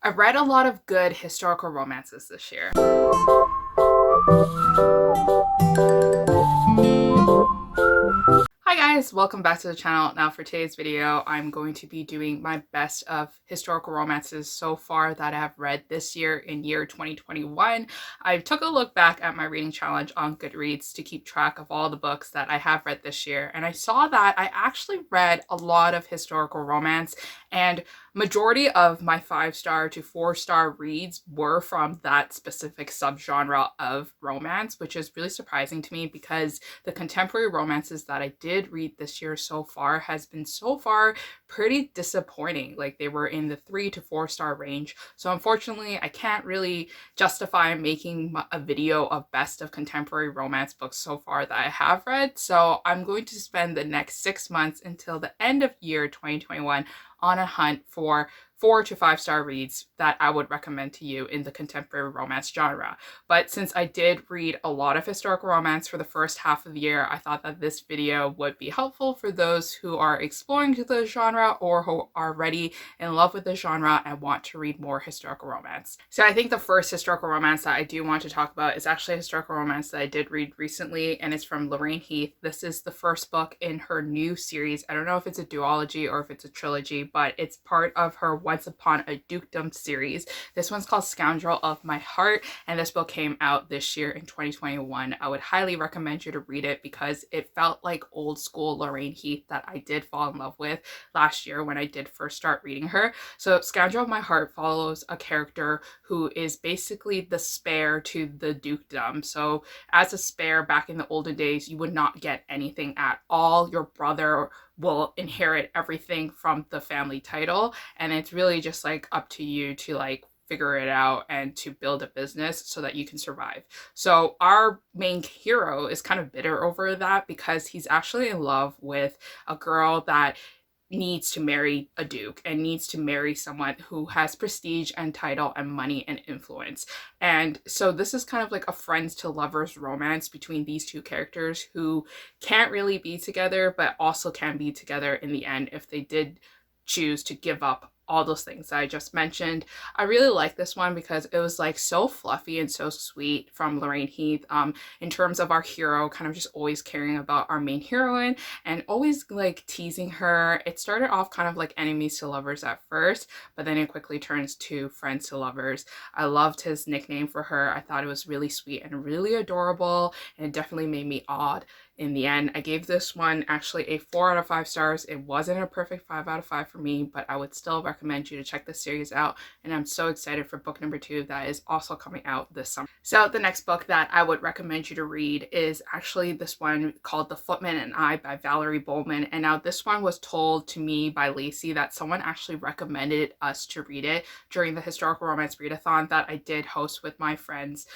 I read a lot of good historical romances this year. Hi guys, welcome back to the channel. Now for today's video, I'm going to be doing my best of historical romances so far that I have read this year in year 2021. I took a look back at my reading challenge on Goodreads to keep track of all the books that I have read this year, and I saw that I actually read a lot of historical romance, and majority of my 5-star to 4-star reads were from that specific subgenre of romance, which is really surprising to me because the contemporary romances that I did read this year so far has been so far pretty disappointing. Like, they were in the 3 to 4-star range. So unfortunately, I can't really justify making a video of best of contemporary romance books so far that I have read. So I'm going to spend the next 6 months until the end of year 2021 on a hunt for 4 to 5-star reads that I would recommend to you in the contemporary romance genre. But since I did read a lot of historical romance for the first half of the year, I thought that this video would be helpful for those who are exploring the genre or who are already in love with the genre and want to read more historical romance. So I think the first historical romance that I do want to talk about is actually a historical romance that I did read recently, and it's from Lorraine Heath. This is the first book in her new series. I don't know if it's a duology or if it's a trilogy, but it's part of her Once Upon a Dukedom series. This one's called Scoundrel of My Heart, and this book came out this year in 2021. I would highly recommend you to read it because it felt like old school Lorraine Heath that I did fall in love with last year when I did first start reading her. So Scoundrel of My Heart follows a character who is basically the spare to the dukedom. So as a spare back in the olden days, you would not get anything at all. Your brother will inherit everything from the family title, and it's really just like up to you to like figure it out and to build a business so that you can survive. So our main hero is kind of bitter over that because he's actually in love with a girl that needs to marry a duke and needs to marry someone who has prestige and title and money and influence. And so this is kind of like a friends to lovers romance between these two characters who can't really be together but also can be together in the end if they did choose to give up all those things that I just mentioned. I really like this one because it was like so fluffy and so sweet from Lorraine Heath, in terms of our hero kind of just always caring about our main heroine and always like teasing her. It started off kind of like enemies to lovers at first, but then it quickly turns to friends to lovers. I loved his nickname for her. I thought it was really sweet and really adorable, and it definitely made me awed. In the end, I gave this one actually a 4 out of 5 stars. It wasn't a perfect 5 out of 5 for me, but I would still recommend you to check this series out. And I'm so excited for book number 2 that is also coming out this summer. So the next book that I would recommend you to read is actually this one called The Footman and I by Valerie Bowman. And now this one was told to me by Lacey that someone actually recommended us to read it during the historical romance readathon that I did host with my friends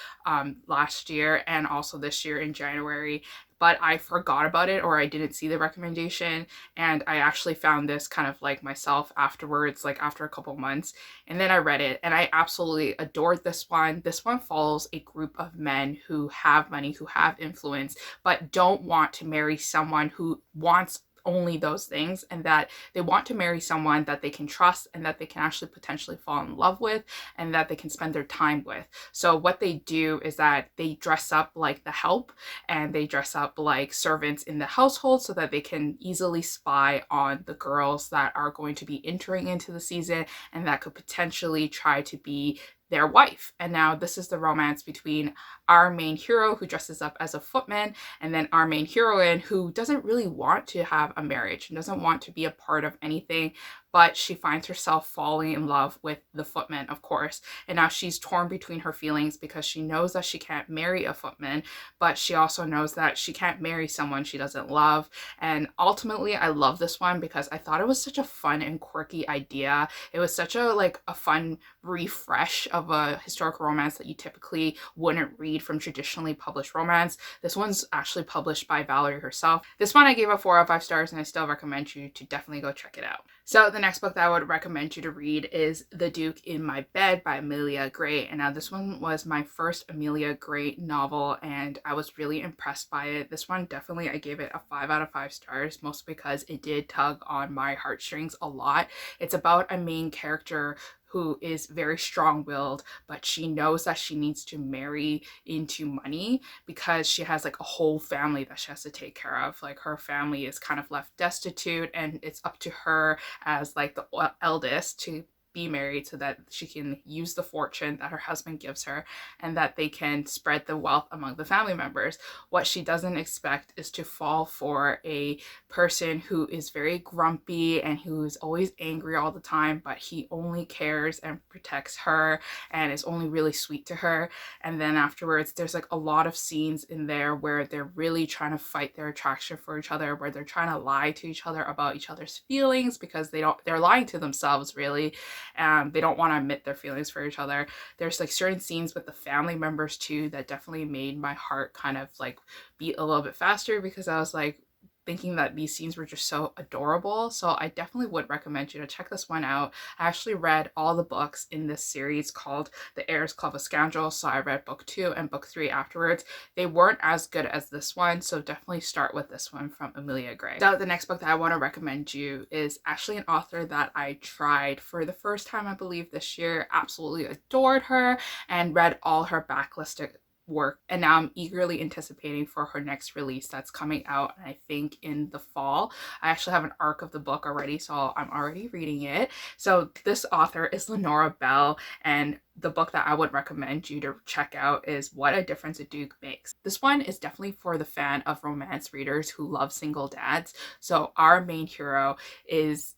last year and also this year in January. But I forgot about it, or I didn't see the recommendation, and I actually found this kind of like myself afterwards, like after a couple months, and then I read it and I absolutely adored this one. This one follows a group of men who have money, who have influence, but don't want to marry someone who wants only those things, and that they want to marry someone that they can trust and that they can actually potentially fall in love with and that they can spend their time with. So what they do is that they dress up like the help and they dress up like servants in the household so that they can easily spy on the girls that are going to be entering into the season and that could potentially try to be their wife. And now this is the romance between our main hero, who dresses up as a footman, and then our main heroine, who doesn't really want to have a marriage and doesn't want to be a part of anything, but she finds herself falling in love with the footman, of course. And now she's torn between her feelings because she knows that she can't marry a footman, but she also knows that she can't marry someone she doesn't love. And ultimately, I love this one because I thought it was such a fun and quirky idea. It was such a fun refresh of a historical romance that you typically wouldn't read from traditionally published romance. This one's actually published by Valerie herself. This one I gave a 4 out of 5 stars, and I still recommend you to definitely go check it out. So the next book that I would recommend you to read is The Duke in My Bed by Amelia Gray. And now this one was my first Amelia Gray novel, and I was really impressed by it. This one definitely, I gave it a 5 out of 5 stars, mostly because it did tug on my heartstrings a lot. It's about a main character who is very strong-willed, but she knows that she needs to marry into money because she has like a whole family that she has to take care of. Like her family is kind of left destitute, and it's up to her as like the eldest to be married so that she can use the fortune that her husband gives her and that they can spread the wealth among the family members. What she doesn't expect is to fall for a person who is very grumpy and who is always angry all the time, but he only cares and protects her and is only really sweet to her. And then afterwards, there's like a lot of scenes in there where they're really trying to fight their attraction for each other, where they're trying to lie to each other about each other's feelings because they're lying to themselves really. They don't want to admit their feelings for each other. There's like certain scenes with the family members too that definitely made my heart kind of like beat a little bit faster, because I was like thinking that these scenes were just so adorable. So I definitely would recommend you to check this one out. I actually read all the books in this series called The Heirs Club of Scoundrels, so I read book 2 and book 3 afterwards. They weren't as good as this one, so definitely start with this one from Amelia Gray. So the next book that I want to recommend you is actually an author that I tried for the first time, I believe, this year. Absolutely adored her and read all her backlisted work, and now I'm eagerly anticipating for her next release that's coming out, I think, in the fall. I actually have an arc of the book already, so I'm already reading it. So this author is Lenora Bell, and the book that I would recommend you to check out is What a Difference a Duke Makes. This one is definitely for the fan of romance readers who love single dads. So our main hero is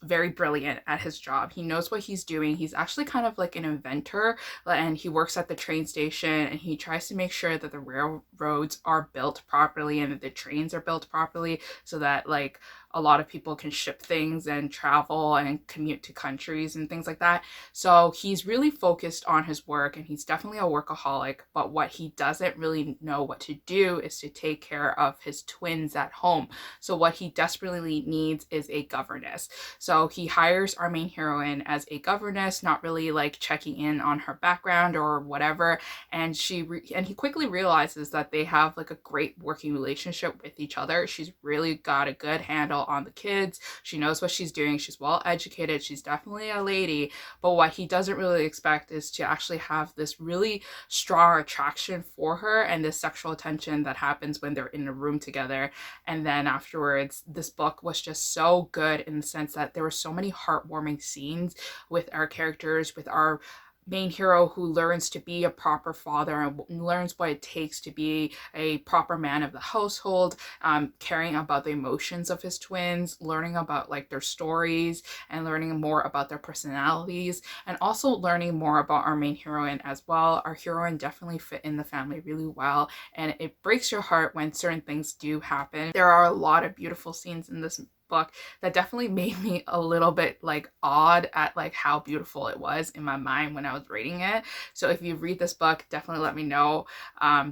very brilliant at his job. He knows what he's doing. He's actually kind of like an inventor, and he works at the train station, and he tries to make sure that the railroads are built properly and that the trains are built properly so that like a lot of people can ship things and travel and commute to countries and things like that. So he's really focused on his work, and he's definitely a workaholic, but what he doesn't really know what to do is to take care of his twins at home. So what he desperately needs is a governess. So he hires our main heroine as a governess, not really like checking in on her background or whatever, and he quickly realizes that they have like a great working relationship with each other. She's really got a good handle on the kids. She knows what she's doing. She's well educated. She's definitely a lady. But what he doesn't really expect is to actually have this really strong attraction for her and this sexual attention that happens when they're in a room together. And then afterwards, this book was just so good in the sense that there were so many heartwarming scenes with our characters, with our main hero who learns to be a proper father and learns what it takes to be a proper man of the household, caring about the emotions of his twins, learning about like their stories and learning more about their personalities, and also learning more about our main heroine as well. Our heroine definitely fit in the family really well, and it breaks your heart when certain things do happen. There are a lot of beautiful scenes in this book that definitely made me a little bit like odd at like how beautiful it was in my mind when I was reading it. So if you read this book, definitely let me know.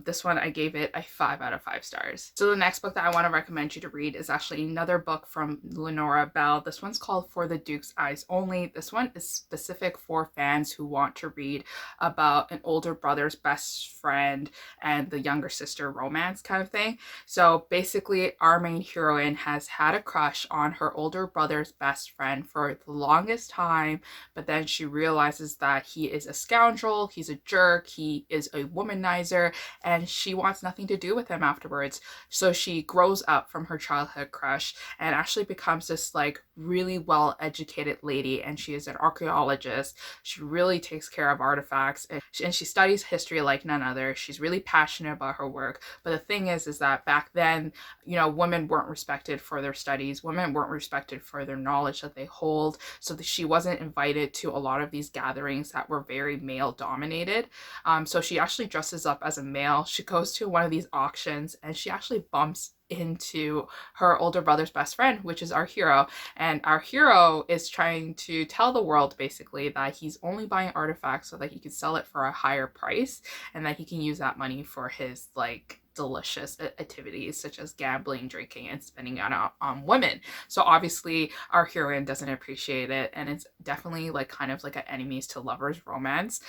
This one I gave it a 5 out of 5 stars. So the next book that I want to recommend you to read is actually another book from Lenora Bell. This one's called For the Duke's Eyes Only. This one is specific for fans who want to read about an older brother's best friend and the younger sister romance kind of thing. So basically our main heroine has had a crush on her older brother's best friend for the longest time, but then she realizes that he is a scoundrel, he's a jerk, he is a womanizer, and she wants nothing to do with him afterwards. So she grows up from her childhood crush and actually becomes this like really well-educated lady, and she is an archaeologist. She really takes care of artifacts, and she studies history like none other. She's really passionate about her work. But the thing is that back then, you know, women weren't respected for their studies. Women weren't respected for their knowledge that they hold. So that she wasn't invited to a lot of these gatherings that were very male dominated. So she actually dresses up as a male. She goes to one of these auctions and she actually bumps into her older brother's best friend, which is our hero. And our hero is trying to tell the world basically that he's only buying artifacts so that he can sell it for a higher price and that he can use that money for his like delicious activities such as gambling, drinking, and spending on women. So obviously our heroine doesn't appreciate it, and it's definitely like kind of like an enemies to lovers romance.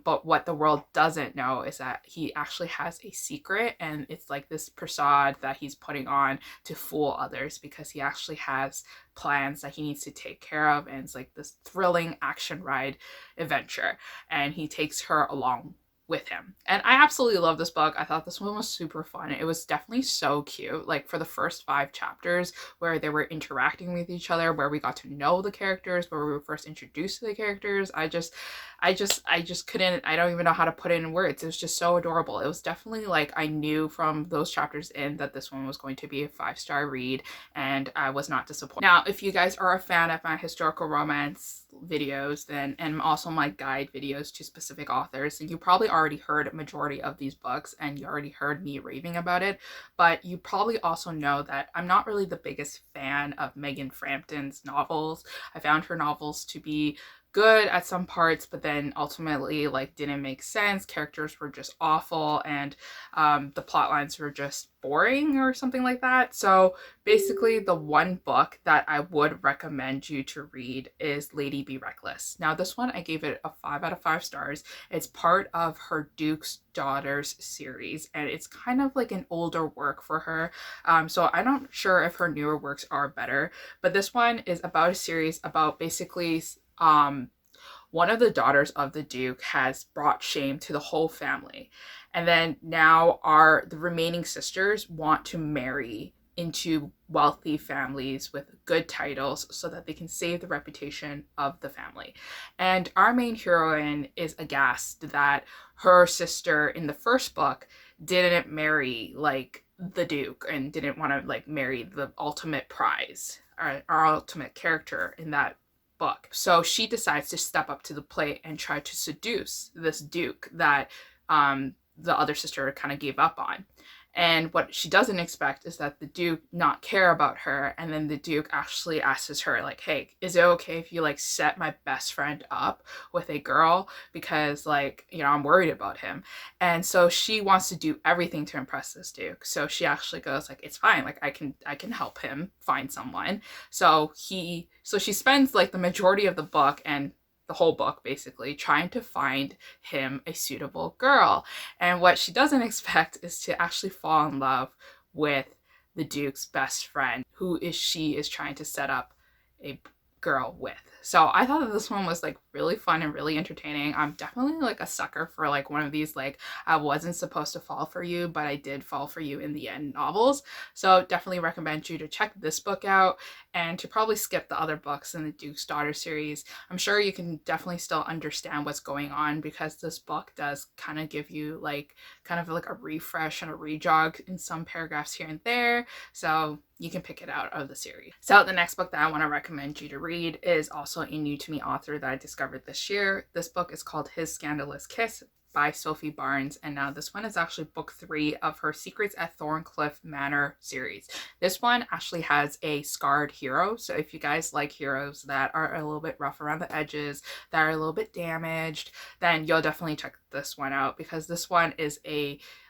But what the world doesn't know is that he actually has a secret, and it's like this facade that he's putting on to fool others, because he actually has plans that he needs to take care of, and it's like this thrilling action ride adventure, and he takes her along with him. And I absolutely love this book. I thought this one was super fun. It was definitely so cute. Like for the first 5 chapters where they were interacting with each other, where we got to know the characters, where we were first introduced to the characters, I just couldn't, I don't even know how to put it in words. It was just so adorable. It was definitely like, I knew from those chapters in that this one was going to be a 5-star read, and I was not disappointed. Now, if you guys are a fan of my historical romance videos, then, and also my guide videos to specific authors, then you probably already heard a majority of these books, and you already heard me raving about it. But you probably also know that I'm not really the biggest fan of Megan Frampton's novels. I found her novels to be good at some parts, but then ultimately like didn't make sense. Characters were just awful, and the plot lines were just boring or something like that. So basically the one book that I would recommend you to read is Lady Be Reckless. Now this one I gave it a 5 out of 5 stars. It's part of her Duke's Daughters series, and it's kind of like an older work for her. So I'm not sure if her newer works are better, but this one is about a series about basically one of the daughters of the Duke has brought shame to the whole family. And then now the remaining sisters want to marry into wealthy families with good titles so that they can save the reputation of the family. And our main heroine is aghast that her sister in the first book didn't marry like the Duke, and didn't want to like marry the ultimate prize, or our ultimate character in that book. So she decides to step up to the plate and try to seduce this Duke that the other sister kind of gave up on. And what she doesn't expect is that the Duke not care about her, and then the Duke actually asks her like, hey, is it okay if you like set my best friend up with a girl, because like, you know, I'm worried about him. And so she wants to do everything to impress this Duke. So she actually goes like, it's fine, like I can help him find someone. So she spends like the majority of the book, and the whole book basically, trying to find him a suitable girl. And what she doesn't expect is to actually fall in love with the Duke's best friend, who she is trying to set up a girl with. So I thought that this one was like really fun and really entertaining. I'm definitely like a sucker for like one of these like I wasn't supposed to fall for you but I did fall for you in the end novels. So definitely recommend you to check this book out, and to probably skip the other books in the Duke's Daughter series. I'm sure you can definitely still understand what's going on, because this book does kind of give you like kind of like a refresh and a rejog in some paragraphs here and there. So you can pick it out of the series. So the next book that I want to recommend you to read is also a new to me author that I discovered this year. This book is called His Scandalous Kiss by Sophie Barnes, and now this one is actually book 3 of her Secrets at Thorncliffe Manor series. This one actually has a scarred hero, so if you guys like heroes that are a little bit rough around the edges, that are a little bit damaged, then you'll definitely check this one out, because this one is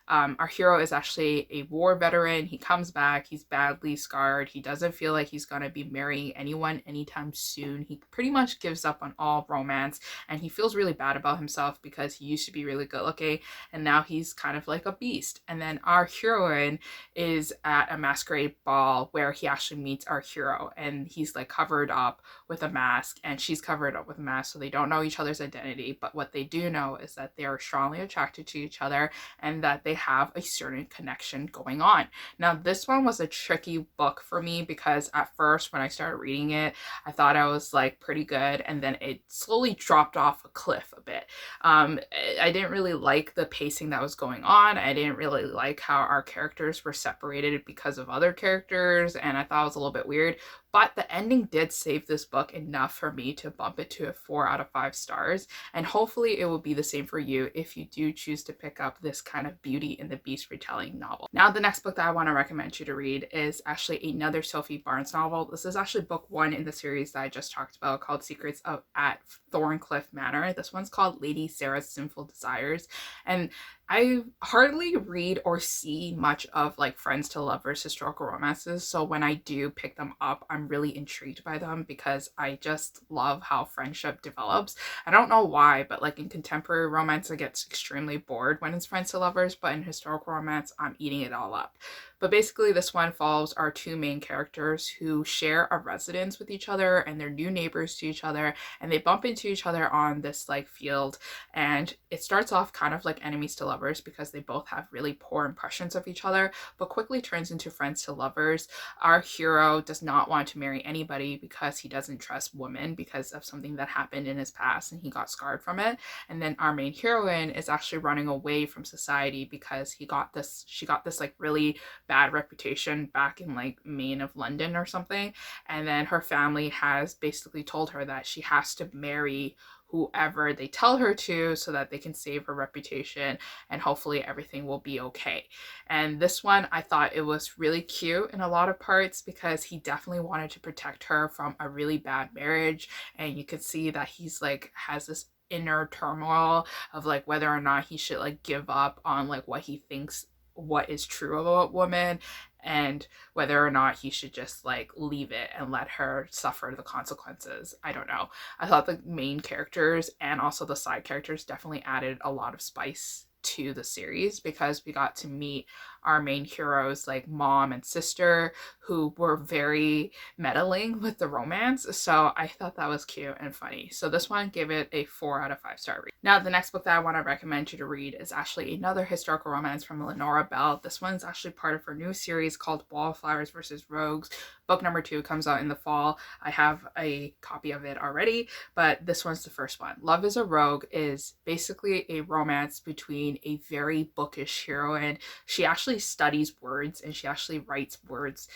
our hero is actually a war veteran. He comes back, he's badly scarred, he doesn't feel like he's gonna be marrying anyone anytime soon. He pretty much gives up on all romance, and he feels really bad about himself because he used to be really good looking, and now he's kind of like a beast. And then our heroine is at a masquerade ball where he actually meets our hero, and he's like covered up with a mask, and she's covered up with a mask, so they don't know each other's identity. But what they do know is that they are strongly attracted to each other, and that they have a certain connection going on. Now this one was a tricky book for me, because at first when I started reading it, I thought I was like pretty good, and then it slowly dropped off a cliff a bit. I didn't really like the pacing that was going on. I didn't really like how our characters were separated because of other characters, and I thought it was a little bit weird. but the ending did save this book enough for me to bump it to a 4 out of 5 stars, and hopefully it will be the same for you if you do choose to pick up this kind of Beauty and the Beast retelling novel. Now, the next book that I want to recommend you to read is actually another Sophie Barnes novel. This is actually book 1 in the series that I just talked about, called Secrets of at Thorncliffe Manor. This one's called Lady Sarah's Sinful Desires, and I hardly read or see much of like friends to lovers historical romances, so when I do pick them up, I'm really intrigued by them because I just love how friendship develops. I don't know why, but like in contemporary romance, I get extremely bored when it's friends to lovers, but in historical romance, I'm eating it all up. But basically, this one follows our 2 main characters who share a residence with each other, and they're new neighbors to each other, and they bump into each other on this like field, and it starts off kind of like enemies to lovers because they both have really poor impressions of each other, but quickly turns into friends to lovers. Our hero does not want to marry anybody because he doesn't trust women because of something that happened in his past and he got scarred from it. And then our main heroine is actually running away from society because she got this like really bad reputation back in like Maine of London or something, and then her family has basically told her that she has to marry whoever they tell her to so that they can save her reputation and hopefully everything will be okay. And this one, I thought it was really cute in a lot of parts because he definitely wanted to protect her from a really bad marriage, and you could see that he's like has this inner turmoil of like whether or not he should like give up on like what he thinks what is true about women, and whether or not he should just like leave it and let her suffer the consequences. I don't know. I thought the main characters and also the side characters definitely added a lot of spice to the series because we got to meet our main heroes like mom and sister who were very meddling with the romance, so I thought that was cute and funny. So this one gave it a 4 out of 5 star read. Now, the next book that I want to recommend you to read is actually another historical romance from Lenora Bell. This one's actually part of her new series called Wallflowers vs. Rogues. Book number 2 comes out in the fall. I have a copy of it already, but this one's the first one. Love is a Rogue is basically a romance between a very bookish heroine. She actually studies words and she actually writes words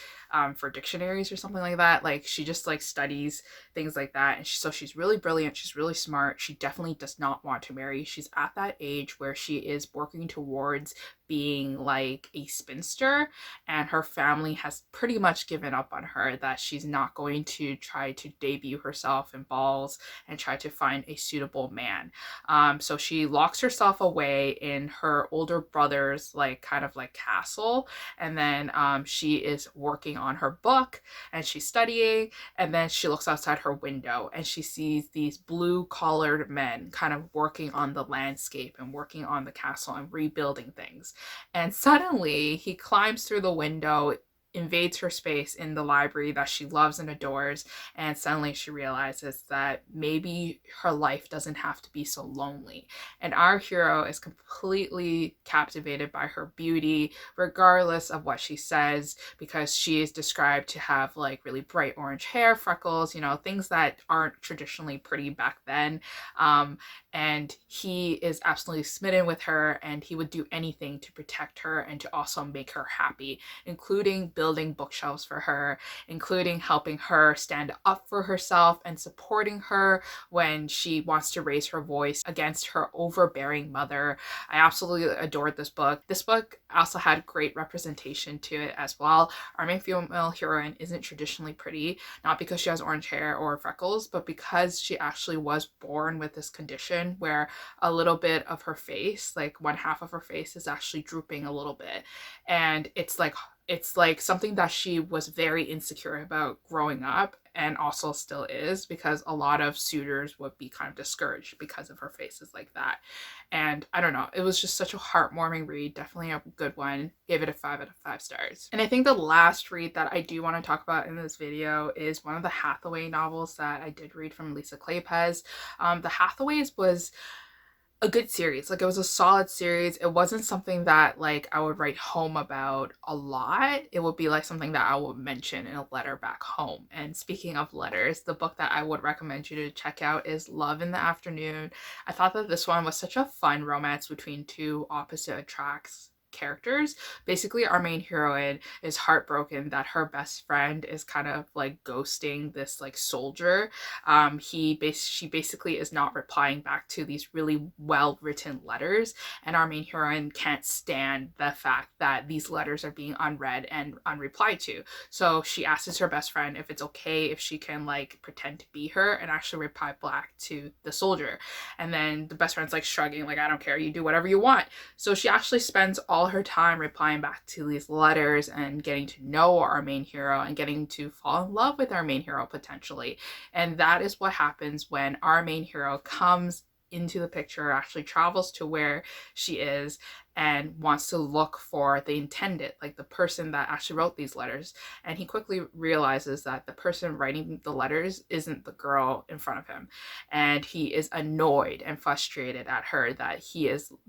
for dictionaries or something like that. Like she just like studies things like that, and so she's really brilliant, she's really smart. She definitely does not want to marry. She's at that age where she is working towards being like a spinster, and her family has pretty much given up on her, that she's not going to try to debut herself in balls and try to find a suitable man. So she locks herself away in her older brother's like kind of like castle, and then she is working on her book and she's studying, and then she looks outside her window and she sees these blue collared men kind of working on the landscape and working on the castle and rebuilding things. And suddenly he climbs through the window, invades her space in the library that she loves and adores, and suddenly she realizes that maybe her life doesn't have to be so lonely. And our hero is completely captivated by her beauty, regardless of what she says, because she is described to have like really bright orange hair, freckles, you know, things that aren't traditionally pretty back then. And he is absolutely smitten with her, and he would do anything to protect her and to also make her happy, including building bookshelves for her, including helping her stand up for herself and supporting her when she wants to raise her voice against her overbearing mother. I absolutely adored this book. This book also had great representation to it as well. Our main female heroine isn't traditionally pretty, not because she has orange hair or freckles, but because she actually was born with this condition where a little bit of her face, like one half of her face, is actually drooping a little bit. And it's like something that she was very insecure about growing up, and also still is, because a lot of suitors would be kind of discouraged because of her faces like that. And I don't know, it was just such a heartwarming read, definitely a good one. Gave it a 5 out of 5 stars. And I think the last read that I do want to talk about in this video is one of the Hathaway novels that I did read from Lisa Kleypas. The Hathaways was a good series. Like, it was a solid series. It wasn't something that like I would write home about a lot. It would be like something that I would mention in a letter back home. And speaking of letters, the book that I would recommend you to check out is Love in the Afternoon. I thought that this one was such a fun romance between 2 opposite attracts characters. Basically, our main heroine is heartbroken that her best friend is kind of like ghosting this like soldier. She basically is not replying back to these really well written letters, and our main heroine can't stand the fact that these letters are being unread and unreplied to. So she asks her best friend if it's okay if she can like pretend to be her and actually reply back to the soldier. And then the best friend's like shrugging, like, I don't care, you do whatever you want. So she actually spends all her time replying back to these letters and getting to know our main hero and getting to fall in love with our main hero potentially. And that is what happens when our main hero comes into the picture, actually travels to where she is and wants to look for the intended, like the person that actually wrote these letters. And he quickly realizes that the person writing the letters isn't the girl in front of him. And he is annoyed and frustrated at her that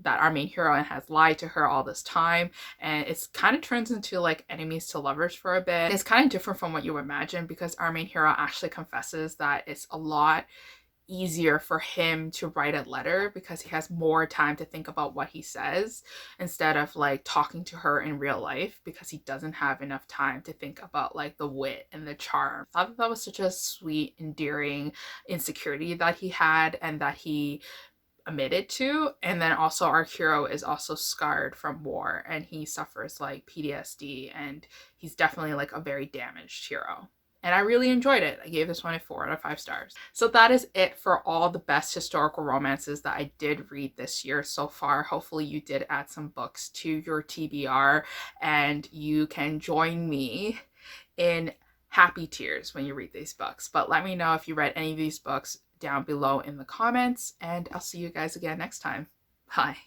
our main hero has lied to her all this time. And it's kind of turns into like enemies to lovers for a bit. It's kind of different from what you imagine, because our main hero actually confesses that it's a lot easier for him to write a letter because he has more time to think about what he says instead of like talking to her in real life, because he doesn't have enough time to think about like the wit and the charm. I thought that was such a sweet, endearing insecurity that he had and that he admitted to. And then also our hero is also scarred from war and he suffers like PTSD, and he's definitely like a very damaged hero. And I really enjoyed it. I gave this one a 4 out of 5 stars. So that is it for all the best historical romances that I did read this year so far. Hopefully you did add some books to your TBR and you can join me in happy tears when you read these books. But let me know if you read any of these books down below in the comments, and I'll see you guys again next time. Bye.